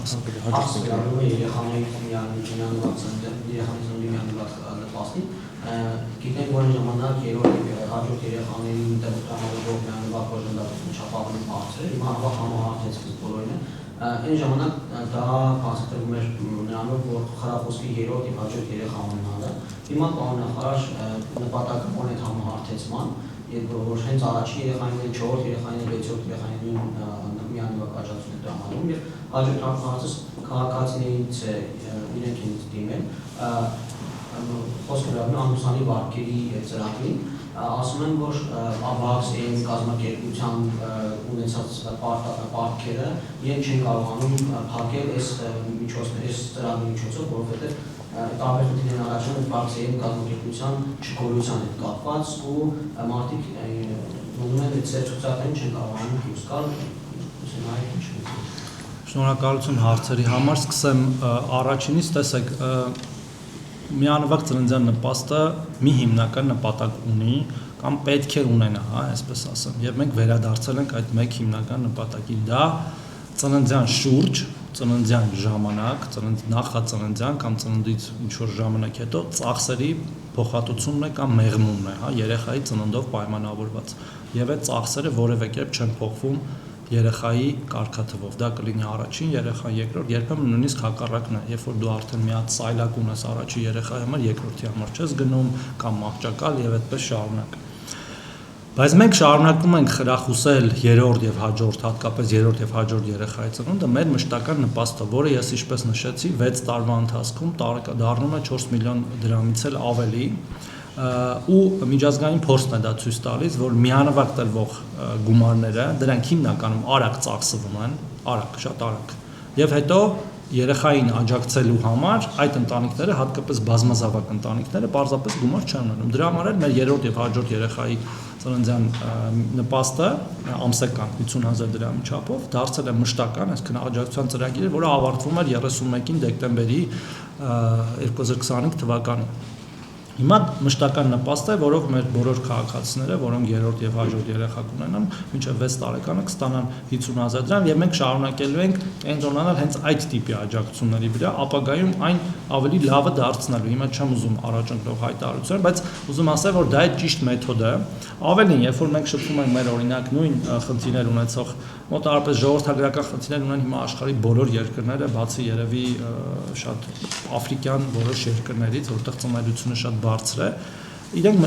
մասը։ Հասարակական երեխաների նպաստին գիտենք, որ ժամանակ երրորդ հաջորդ երեխաների ինտելեկտուալով միանվագ բաժանորդություն չափավորում բարձր է, հիմա համահարթեցվեց բոլորին այն ժամանակ դա կոնցենտրվում էր նրանով, որ խրախուսվի երրորդ եւ հաջորդ երեխա ունենալը։ Հիմա կանոնախարար նպատակը այդ համահարթեցման եւ որ հենց առաջի երեխաներին, 4 երեխաներին, 6-րդ երեխաներին միանվագ աջակցություն տրամադրում եւ հաջորդ հարցը քաղաքացիներից իրենք են դիմել խոսքը գնում ամուսանի վարկերի ծրագրին, ասում են, որ ավաքսային կազմակերպության ունեցած պարտքերը իրենք չեն կարողանում փակել այս ծրագրի միջոցով, որովհետև տարբեր խնդիրներ առաջանում ավաքսային կազմակերպության չգործության հետ կապված ու մարդիկ ուզում են այդ սերտիֆիկատներին չեն կարողանում դուրս գալ, Շնորհակալություն հարցերի համար, սկսեմ առաջինից, տեսեք, միանվագ ծննդյան նպաստը մի հիմնական նպատակ ունի կամ պետք է ունենա, այսպես ասեմ, եւ մենք վերադարձել ենք այդ մեկ հիմնական նպատակին, դա ծննդյան շուրջ, ծննդյան ժամանակ, նախածննդյան կամ ծննդից ինչ-որ ժամանակ հետո ծախսերի փոխհատուցումն է կամ մեղմումն է, երեխայի ծննդով պայմանավորված, եւ այդ ծախսերը որևէ կերպ չեն փոխվում երեխայի կարգաթվով, դա կլինի առաջին երեխան, երկրորդ, երբեմն նույնիսկ հակառակն է, երբ որ դու արդեն մի հատ սայլակ ունես առաջի երեխայի համար, երկրորդի համար չես գնում կամ մահճակալ եւ այդպես շարունակ։ Բայց մենք շարունակում ենք խրախուսել երրորդ եւ հաջորդ, հատկապես երրորդ եւ հաջորդ երեխայի ծնունդը մեր մշտական նպաստը, որը ես ինչպես նշեցի, 6 տարվա ընթացքում դառնում է 4 միլիոն դրամից էլ ավելի ու միջազգային փորձն է դա ցույց տալիս, որ միանվագ տրվող գումարները դրանք հիմնականում արագ ծախսվում են, շատ արագ։ Եվ հետո երեխային աջակցելու համար այդ ընտանիքները, հատկապես բազմազավակ ընտանիքները, պարզապես գումար չեն ունենում։ Դրա համար էլ մեր երրորդ եւ հաջորդ երեխայի ծննդյան նպաստը ամսական 50,000 դրամի չափով դարձել է մշտական, այսինքն աջակցության ծրագիրը, որը ավարտվում էր 31 դեկտեմբերի 2025 թվականին։ Հիմա մշտական նպաստ է, որով մեր բոլոր քաղաքացիները, որոնք երրորդ եւ հաջորդ երեխա կունենան, մինչեւ 6 տարեկանը կստանան 50,000 դրամ եւ մենք շարունակելու ենք կենտրոնանալ հենց այդ տիպի աջակցությունների վրա, ապագայում այն ավելի լավը դարձնելու։ Հիմա չեմ ուզում առաջընկնող հայտարարություն, բայց ուզում ասել, որ դա է ճիշտ մեթոդը։ Ավելին, երբ որ մենք շփվում ենք մեր օրինակ նույն խնդիրներ ունեցող մոտավորապես ժողովրդագրական խնդիրներ ունեն հիմա աշխարհի բոլոր երկրները, բացի երևի շատ աֆրիկյան որոշ երկրներից, որտեղ ծննդությունը շատ բարձր է, իրենք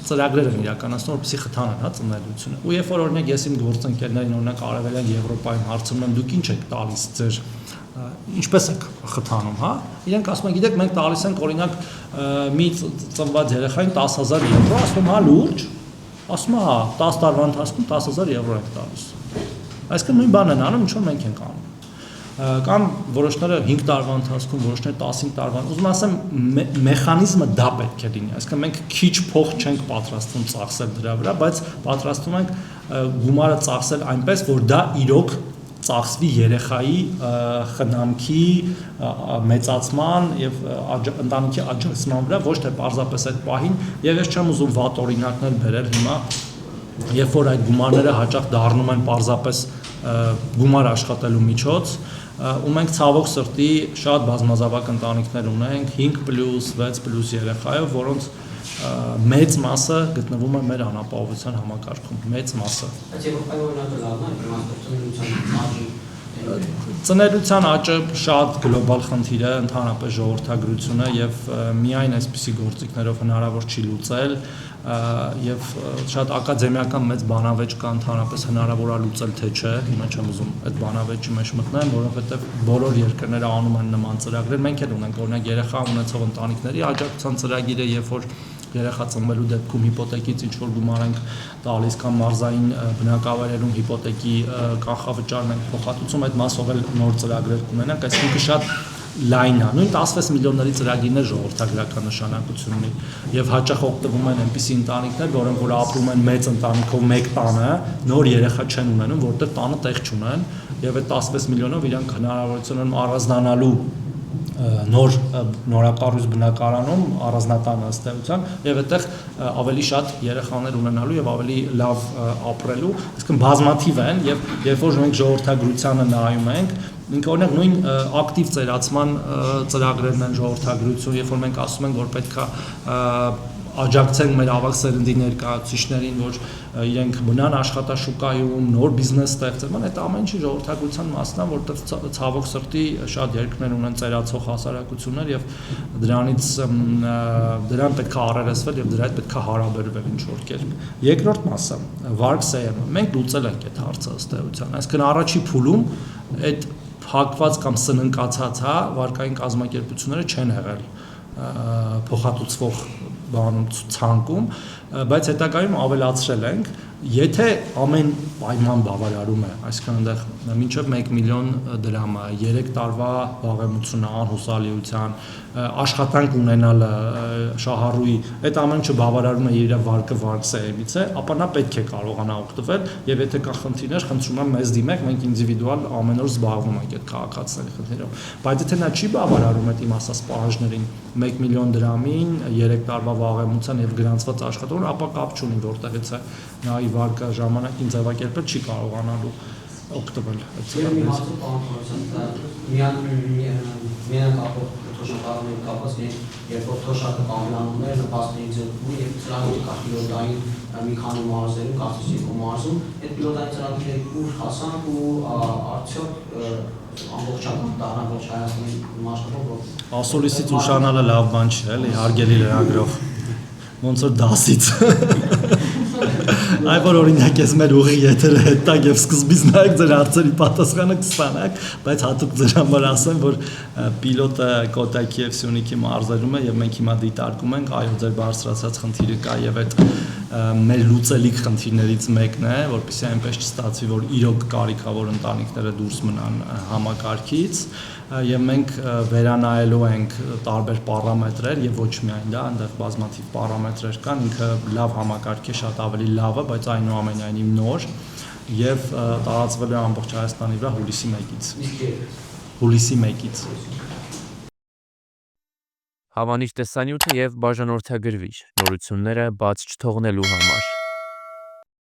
ծրագրեր են իրականացնում, որպեսզի խթանեն ծննդությունը։ Ու երբ որ օրինակ ես իմ գործընկերներին օրինակ Արևելյան Եվրոպայում հարցնում եմ, դուք ինչ եք տալիս ձեր ինչպես եք խթանում, իրենք ասում են, գիտեք, մենք տալիս ենք օրինակ մի ծնված երեխային 10,000 եվրո, ասում հա լուրջ, ասում 10 տարվա ընթացքում 10,000 եվրո եք տալիս։ Այսինքն նույն բանն են անում, ինչ որ մենք ենք անում։ Կամ որոշները 5 տարվա ընթացքում, որոշները 15 տարվա, ուզում ասեմ, մեխանիզմը դա պետք է լինի, այսինքն մենք քիչ փող չենք պատրաստվում ծախսել դրա վրա, բայց պատրաստվում ենք գումարը ծախսել այնպես, որ դա իրոք ծախսվի երեխայի խնամքի, մեծացման եւ ընտանիքի աջակցման վրա, ոչ թե պարզապես այդ պահին, եւ ես չեմ ուզում վատ օրինակներ բերել հիմա, երբ որ այդ գումարները հաճախ դառնում են պարզապես գումար աշխատելու միջոց, ու մենք ցավոք սրտի շատ բազմազավակ ընտանիքներ ունենք 5+6+ երեխայով, որոնց մեծ մասը գտնվում է մեր անապահովության համակարգում, մեծ մասը։ Ծնելիության աճը շատ գլոբալ խնդիր է, ընդհանրապես ժողովրդագրությունը եւ միայն այսպիսի գործիքներով հնարավոր չի լուծել եւ շատ ակադեմիական մեծ բանավեճ կա ընդհանրապես հնարավոր է լուծել թե չէ, հիմա չեմ ուզում այդ բանավեճի մեջ մտնեմ, որովհետեւ բոլոր երկրները անում են նման ծրագրեր, մենք էլ ունենք օրինակ երեխա ունեցող ընտանիքների աջակցության ծրագիրը, երբ որ երեխա ծնվելու դեպքում հիպոթեկից ինչ-որ գումար ենք տալիս կամ մարզային բնակավայրերում հիպոթեկի կանխավճարն ենք փոխհատուցում, այդ մասով էլ նոր ծրագրեր կունենանք, այսինքն շատ լայն է, նույն 16 միլիոնների ծրագիրներ ժողովրդագրական նշանակություն ունի եւ հաճախ օգտվում են այնպիսի ընտանիքներ, որոնք որ ապրում են մեծ ընտանիքով մեկ տանը, նոր երեխա չեն ունենում, որտեղ տանը տեղ չունեն եւ այդ 16 միլիոնով իրանք հնարավորություն ունեն առանձնանալու նորակառույց բնակարանում առանձնատան ըստեյության եւ այդտեղ ավելի շատ երեխաներ ունենալու եւ ավելի լավ ապրելու, այսինքն բազմաթիվ են եւ երբ որ մենք ժողովրդագրությանը նայում ենք, ինքը օրինակ նույն ակտիվ ծերացման ծրագրերն են ժողովրդագրություն, երբ որ մենք ասում ենք, որ պետք է աջակցենք մեր ավագ սերնդի ներկայացուցիչներին, որ իրենք մնան աշխատաշուկայում, նոր բիզնես ստեղծեն, այդ ամեն ինչի ժողովրդագրության մասն է, որտեղ ցավոք սրտի շատ երկրներ ունեն ծերացող հասարակություններ եւ դրան պետք է առերեսվել եւ դրա հետ պետք է հարաբերվել ինչ որ կերպ։ Երկրորդ մասը, վարկսայը, մենք լուծել ենք այդ հարցը ըստ էության, այսինքն առաջի փուլում այդ փակված կամ սննկացած վարկային կազմակերպությունները չեն եղել փոխհատուցվող բանում ցանկում, բայց հետագայում ավելացրել ենք, եթե ամեն պայման բավարարում է, այսինքն այնտեղ մինչև 1 միլիոն դրամը, 3 տարվա վաղեմությունը, անհուսալիության, աշխատանք ունենալը շահառուի, այդ ամեն ինչը բավարարում է իր վարկը վարկսայից է, ապա նա պետք է կարողանա օգտվել եւ եթե կա խնդիրներ, խնդրում եմ մեզ դիմեք, մենք ինդիվիդուալ ամեն օր զբաղվում ենք այդ քաղաքացիների խնդիրով, բայց եթե նա չի բավարարում այդ իմ ասած պահանջներին 1 միլիոն դրամին, 3 տարվա վաղեմության եւ գրանցված աշխատողն, ապա կապ չունի որտեղից է նա իր վարկը ժամանակին ձևակերպել չի կարողանալու օգտվել այդ միան թոշակառուների կապված երբ որ թոշակը կամյանունները նպաստների ձեռքում եւ ծրագրի կապիլոտային մի քանի մարզերում, կարծես երկու մարզում, այդ պիլոտային ծրագրերը ուր հասան ու արդյոք ամբողջական դառնալ ոչ Հայաստանի մասշտաբով ասոլիսից ուշանալը լավ բան չէ, էլի հարգելի լրագրող ոնց որ դասից Այ որ օրինակ ես մեր ուղի եթերը հետ տակ եւ սկզբից նայեք ձեր հարցերի պատասխանը կստանաք, բայց հատուկ ձեր համար ասեմ, որ պիլոտը Կոտայքի եւ Սյունիքի մարզերում է եւ մենք հիմա դիտարկում ենք, այո, ձեր բարձրացած խնդիրը կա եւ այդ մեր լուծելիք խնդիրներից մեկն է, որպեսզի այնպես չստացվի, որ իրոք կարիքավոր ընտանիքները դուրս մնան համակարգից եւ մենք վերանայելու ենք տարբեր պարամետրեր եւ ոչ միայն դա, այնտեղ բազմաթիվ պարամետրեր կան, ինքը լավ համակարգ է, շատ ավելի լավ է, բայց այնուամենայնիվ նոր եւ տարածվել է ամբողջ Հայաստանի վրա հուլիսի 1-ից։ Հուլիսի 1-ից։ Հավանիչ տեսանյութը եւ բաժանորդագրվիչ նորությունները բաց չթողնելու համար։